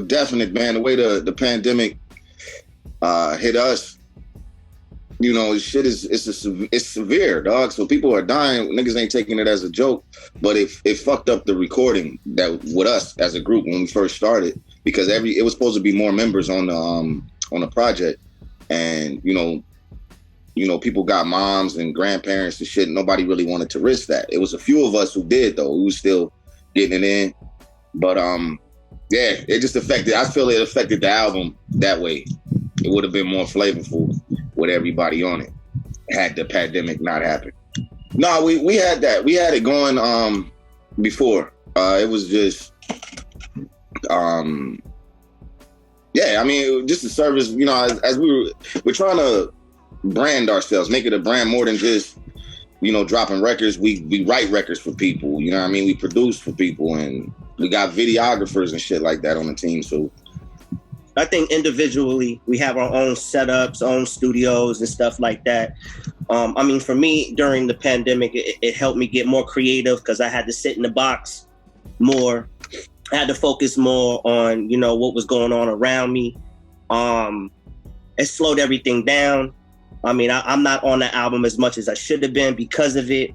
definite, man. The way the pandemic hit us, you know, shit it's severe, dog. So people are dying. Niggas ain't taking it as a joke, but it fucked up the recording that with us as a group when we first started, because it was supposed to be more members on the project, and you know, people got moms and grandparents and shit. Nobody really wanted to risk that. It was a few of us who did, though. We were still getting it in, but yeah, it just affected. I feel it affected the album that way. It would have been more flavorful with everybody on it had the pandemic not happened. No, we had that. We had it going before. It was just yeah, I mean, just a service, you know, as we're trying to brand ourselves, make it a brand more than just, you know, dropping records. We write records for people, you know what I mean? We produce for people, and we got videographers and shit like that on the team. So I think individually we have our own setups, own studios and stuff like that. I mean, for me, during the pandemic, it helped me get more creative because I had to sit in the box more. I had to focus more on, you know, what was going on around me. It slowed everything down. I mean, I'm not on the album as much as I should have been because of it.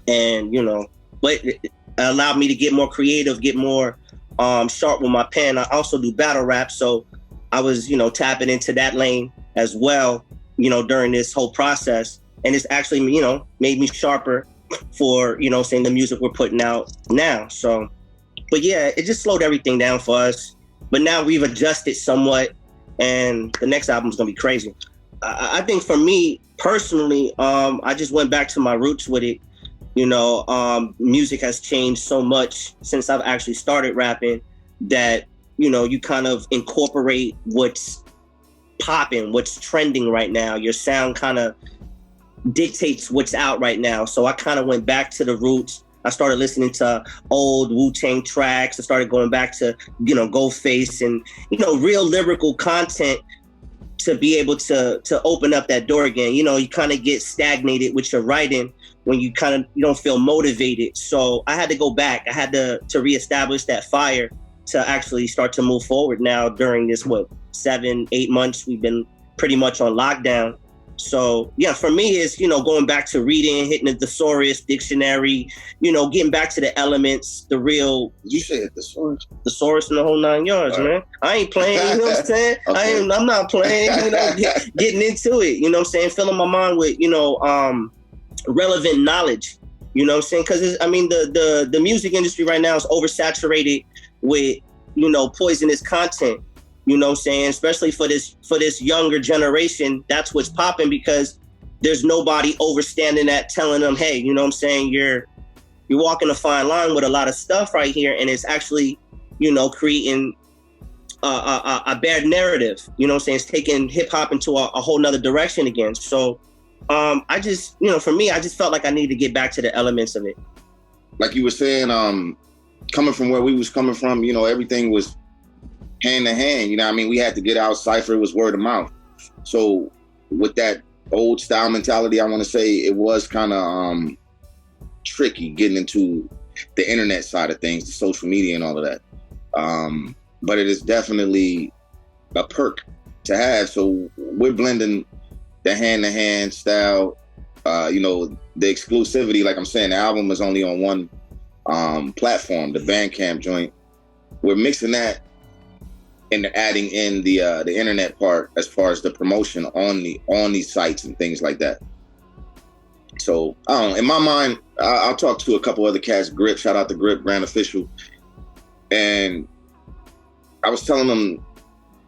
And, you know, but it allowed me to get more creative, get more sharp with my pen. I also do battle rap, so I was, you know, tapping into that lane as well, you know, during this whole process. And it's actually, you know, made me sharper for, you know, saying the music we're putting out now. So, but yeah, it just slowed everything down for us. But now we've adjusted somewhat, and the next album's gonna be crazy. I think for me personally, I just went back to my roots with it. You know, music has changed so much since I've actually started rapping that, you know, you kind of incorporate what's popping, what's trending right now. Your sound kind of dictates what's out right now. So I kind of went back to the roots. I started listening to old Wu-Tang tracks. I started going back to, you know, Ghostface and, you know, real lyrical content to be able to open up that door again. You know, you kind of get stagnated with your writing when you don't feel motivated. So I had to go back. I had to reestablish that fire to actually start to move forward now during this, 7-8 months we've been pretty much on lockdown. So yeah, for me it's, you know, going back to reading, hitting the thesaurus, dictionary, you know, getting back to the elements, the real. You said thesaurus? Thesaurus and the whole 9 yards, right, man. I ain't playing, you know what I'm saying? Okay. I'm not playing, you know, getting into it, you know what I'm saying? Filling my mind with, you know, relevant knowledge, you know what I'm saying? Because I mean, the music industry right now is oversaturated with, you know, poisonous content. You know what I'm saying? Especially for this younger generation, that's what's popping because there's nobody overstanding that, telling them, hey, you know what I'm saying? You're walking a fine line with a lot of stuff right here, and it's actually, you know, creating a bad narrative. You know what I'm saying? It's taking hip hop into a whole nother direction again. So I just, you know, for me, I just felt like I needed to get back to the elements of it. Like you were saying, coming from where we was coming from, you know, everything was hand to hand, you know what I mean? We had to get our cipher, it was word of mouth. So with that old style mentality, I want to say it was kind of tricky getting into the internet side of things, the social media and all of that. But it is definitely a perk to have. So we're blending the hand to hand style, you know, the exclusivity, like I'm saying, the album is only on one platform, the Bandcamp joint. We're mixing that and adding in the internet part as far as the promotion on these sites and things like that. So in my mind, I'll talk to a couple other cats, Grip, shout out to Grip, Grand Official, and I was telling them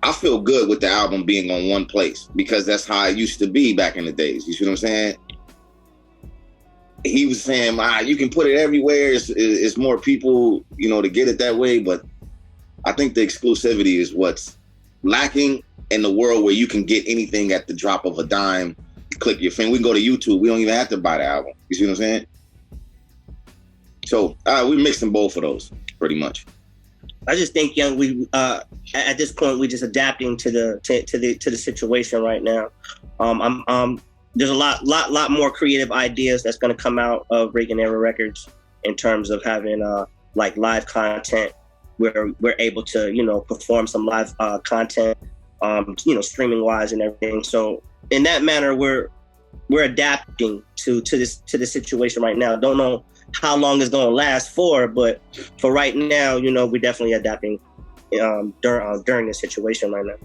I feel good with the album being on one place because that's how it used to be back in the days. You see what I'm saying? He was saying, you can put it everywhere. It's more people, you know, to get it that way, but I think the exclusivity is what's lacking in the world where you can get anything at the drop of a dime. Click your finger. We can go to YouTube. We don't even have to buy the album. You see what I'm saying? So we're mixing both of those pretty much. I just think, young, we at this point we're just adapting to the situation right now. There's a lot more creative ideas that's going to come out of Reagan Era Records in terms of having like live content we're able to, you know, perform some live content, you know, streaming wise and everything. So in that manner, we're adapting to this situation right now. Don't know how long it's going to last for, but for right now, you know, we're definitely adapting during this situation right now.